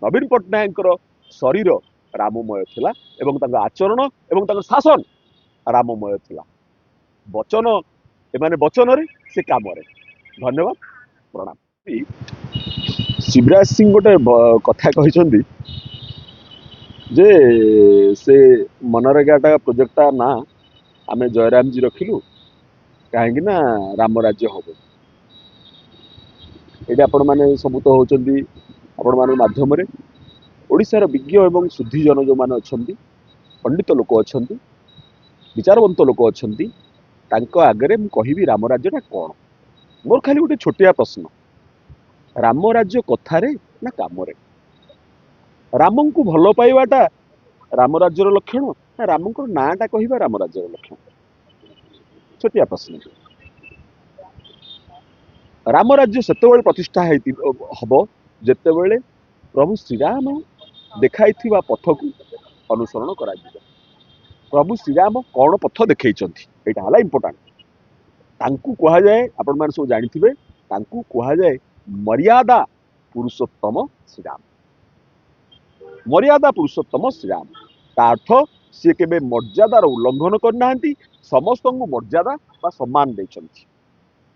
नवीन पट्टनायक शरीर राममय थिला एवं तांका आचरण एवं तांका शासन राममय थिला। वचन एमाने वचन रे से काम रे। धन्यवाद प्रणाम। शिवराज सिंह गोटे कथा कहते जे से मनरेगाटा प्रोजेक्टा ना आमे जयराम जी रखिलु कहीं ना राम राज्य हम ये आपण मैंने सब तो होती आपण मान मध्यम ओडिशार विज्ञ एवं शुद्धिजन जो मैंने अच्छा पंडित लोक अच्छा विचारवंत लोक अच्छा आगे मुझे कहि राम राज्यटा कौन। मोर खाली गोटे छोटिया प्रश्न राम राज्य कथार ना काम राम को भल पाइबाटा राम राज्यर लक्षण ना राम नाटा कह राम राज्यर लक्षण। छोटिया प्रश्न राम राज्य से प्रतिष्ठा हम जितेबले प्रभु श्रीराम देखाई पथ को अनुसरण कर प्रभु श्रीराम कौन पथ देखा यहाँ है इंपोर्टाट कह जाए आपण मैंने सब जानी कह जाए मर्यादा पुरुषोत्तम श्रीराम। मर्यादा पुरुषोत्तम श्रीराम ता अर्थ सी के मर्यादार उल्लंघन करना समस्त को मर्यादा बा सम्मान देइछंती।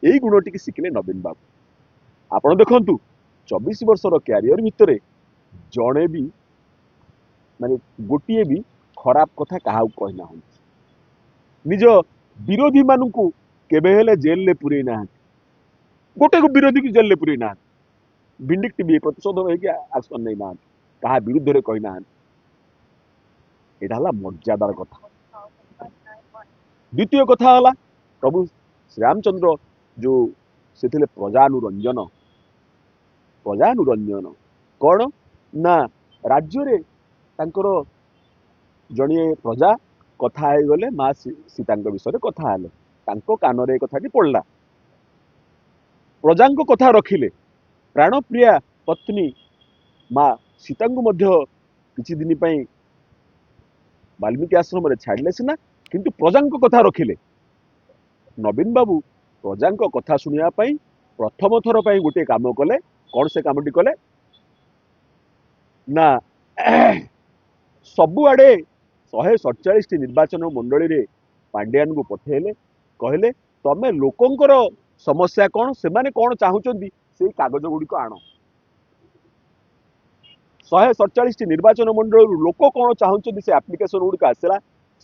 यही गुणटी शिखिले नवीन बाबू। आपण देखंतु 24 वर्षर क्यारियर भितर जड़े भी माने गोटे भी खराब कथा क्या कहना निज विरोधी मानू केबे जेल ले पुरे ना गोटे को विरोधी की जेल ले पुरे ना विंडिक्टिव प्रतिशोध एक्शन नहीं ना क्या विरुद्ध में कही ना यहाँ मर्यादार कथा। द्वितीय कथा है प्रभु श्रीरामचंद्र जो से प्रजानुरंजन प्रजानुरंजन कौन ना राज्य जड़े प्रजा कथा गले माँ सीता विषय कथा है कान रे कथाटी पड़ला प्रजा कथा रखिले प्राणप्रिया पत्नी माँ सीता किछि दिन वाल्मीकि आश्रम छाड़े सीना किंतु प्रजा कथा रखिले। नवीन बाबू प्रजा कथा शुणापी प्रथम थर पर गोटे काम कले कौन से कामटी कले ना सबुआड़े 147 निर्वाचन मंडली रे पांड्यान को पठेले कहले तमे लोकंकर समस्या कौन से माने कौन चाहूचंदी से कागज गुड़िक आण 147 निर्वाचन मंडल लोक कौन चाहूचंदी से एप्लिकेशन गुड़िक आसला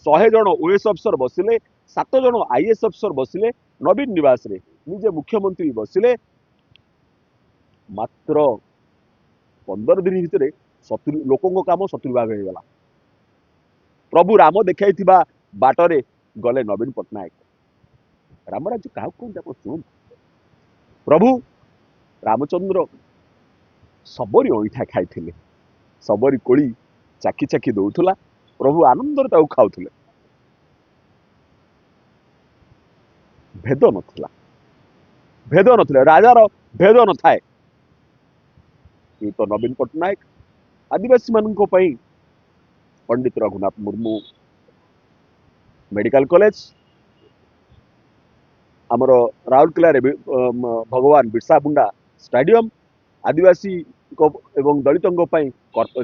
100 जन ओएस अफसर बसिले 7 जन आईएएस अफसर बसिले नवीन निवास रे निजे मुख्यमंत्री बसिले मात्र 15 दिन भितर 70 लोकों काम 70 भाग हो गला। प्रभु राम देखा बाटरे गले नवीन पट्टनायक राम राज्य क्या कहते आप शुणु। प्रभु रामचंद्र सबरी अईठा खाई सबरी कोली चाकी चाकी दौला प्रभु आनंदर खाऊले भेद नथिला भेद नथिला राजार भेद न थाए ये तो नवीन पट्टनायक आदिवासी मानक पंडित रघुनाथ मुर्मू मेडिकल कॉलेज आमर राउरकेला भगवान बिरसा मुंडा स्टेडियम आदिवासी एवं दलितों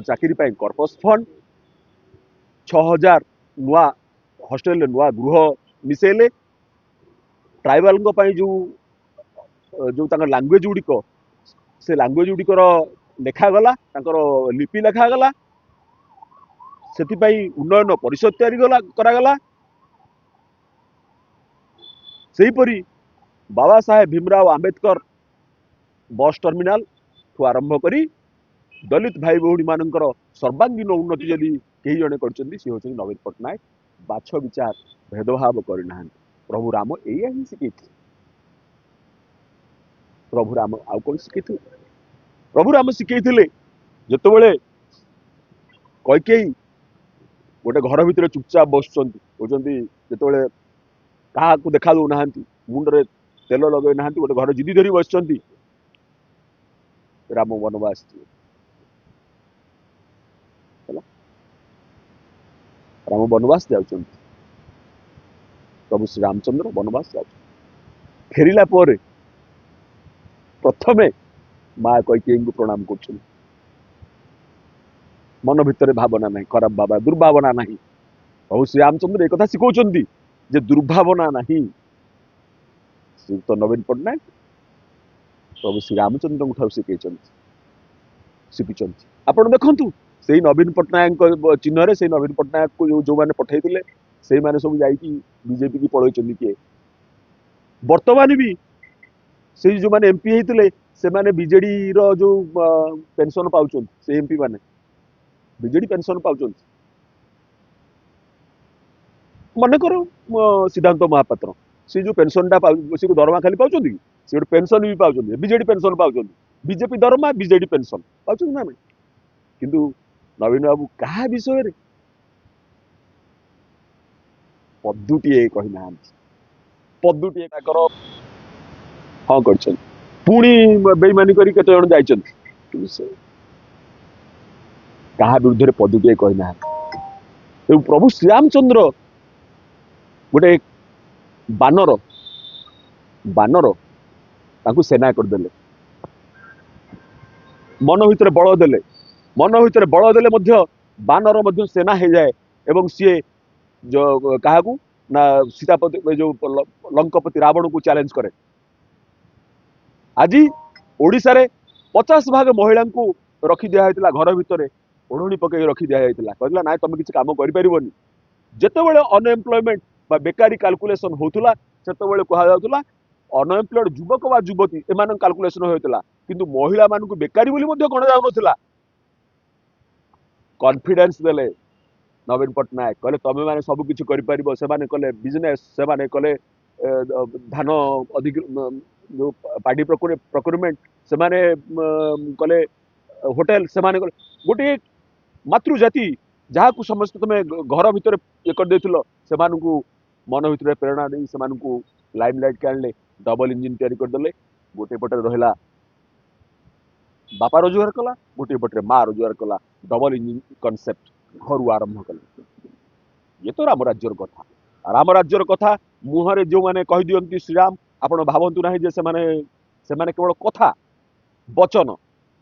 चाकरी कर्पस फंड 6000 नुआ हॉस्टेल नुआ गृह मिसेले ट्राइबल जो जो लैंग्वेज गुड़िक से लैंग्वेज गुड़िकर लेखागला लिपि लेखागला से उन्नयन परिषद तैयारी सेहीपरि बाबा साहेब भीमराव आंबेडकर बस टर्मिनाल ठू आरंभ करी दलित भाई भौणी मानकर सर्वांगीन उन्नति जदि कई जड़े कर नवीन पट्टनायक बाछ विचार भेदभाव करना प्रभु राम या ही शिखी प्रभु राम आउ कौन शिखी प्रभु राम शिखी जितेबले कैकेयी गोटे घर भितर चुपचाप बसुँच जो क्या देखा दौना मुंडे तेल लगे ना गोटे घर जिदी धरी बस राम वनवास राम वनवास जाऊँ प्रभु श्री रामचंद्र वनवास जा फेरिला प्रथमे माँ कैकेयी को प्रणाम कर मन भितर भावना नहीं, खराब भावना, दुर्भावना नहीं। प्रभु श्री रामचंद्र एक शिखौଛନ୍ତି जे दुर्भावना नहीं। श्रीयुक्त नवीन पट्टनायक प्रभु श्री रामचंद्र ठार शिखिंट। आप देखु से नवीन पट्टनायक चिन्ह से नवीन पट्टनायक को जो मैंने पठे से मैंने सब बीजेपी की पलैं किए। बर्तमान भी से जो मैंने एमपी होते से मैंने बीजेडी जो पेंशन पाँच से एमपी मैंने बीजेडी पेंशन पाँच। मनकर सिद्धांत महापात्र से जो पेंशन टा सी दरमा खाली पाँच कि सी गोटे पेंशन भी पाँच, बीजेडी पेंशन पाँच, बीजेपी दरमा बीजेडी पेंशन पाँच ना नहीं। किंतु नवीन बाबू क्या विषय पदुटे कहना पदुटे हाँ कर पुणी बेईमानी करी केते जण जाइछन्ति कहा विरुद्ध पदुटे कहना। प्रभु श्रीरामचंद्र गोटे बानर बानर ताकू सेना करदेले, मन भितर बल देले, मन भितर बल देले मध्य बानर मध्य सेना हो जाए एवं सी जो क्या ना सीतापति जो लंकापति रावण को चैलेंज करे। आज ओडिशा रे 50% महिला को रखी दिया होता घर भितर ओढ़णी पकई रखी दिया होता, कहला ना तुम किसी काम कर पारिबनी। जेतेबेले अनएम्प्लॉयमेंट बा बेकारी कैलकुलेशन होतुला सेतेबेले कहा जाउतुला अनएम्प्लॉयड युवक बा युवती एमान कैलकुलेशन होतुला, किंतु महिला मान को बेकारी बोली मध्य गण जाउ नथिला। कॉन्फिडेंस देले नवीन पट्टनायक कहले तमे माने सब किछि करि परिबो। से माने कले बिजनेस, से माने कले धान अधिक जो पार्टी प्रोक्योरमेंट, से माने कले होटेल, से माने गोटे मातृ जाति जहाँ को समस्त तुम घर भितर ये कर देथिलो से मानकु मन भितर प्रेरणा दे से मानकु लाइमलाइट के आनले डबल इंजिन तैयारी कर देले। गोटे पटे रहिला बापा रोजगार कला, गोटे पटे माँ रोजगार कला, डबल इंजिन कॉन्सेप्ट घर आरंभ कले। ये तो राम राज्यर कथा। राम राज्यर कथा मुहरे जो माने कहि दियंती श्रीराम आपण भावंतु नाही जे से माने केवल कथा वचन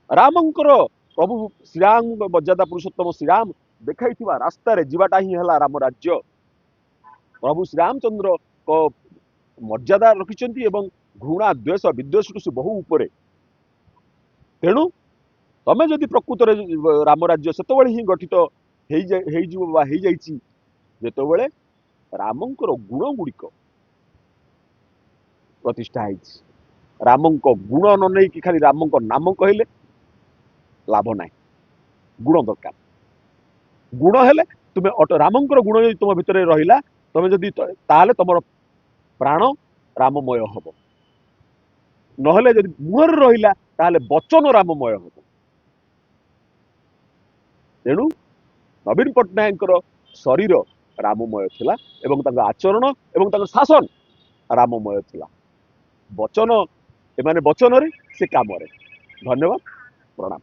रामंकर प्रभु श्रीराम मर्यादा पुरुषोत्तम श्रीराम देखाई रास्ता रे जीवाटा ही है राम राज्य। प्रभु श्रीरामचंद्र को मर्यादा रखिंट एवं घृणा द्वेष विद्वेष से बहु ऊपर। तेणु तमें जदि प्रकृत राम राज्य से ही गठित होते रामंकर गुण गुड़िक प्रतिष्ठा है। रामंक गुण न नहीं कि खाली रामंक नाम कहले लाभ ना, गुण दरकार। गुण हेले तुम्हें रामंकर गुण यदि तुम भितर रहिला तुम जदि ताले तुम प्राण राममय हम, नहले जदि गुण रहिला ताले वचन राममय हम। तेणु नवीन पट्टनायक शरीर राममय थिला एवं तांका आचरण एवं तांका शासन राममय थिला। वचन एमाने वचन रे से काम रे। धन्यवाद, प्रणाम।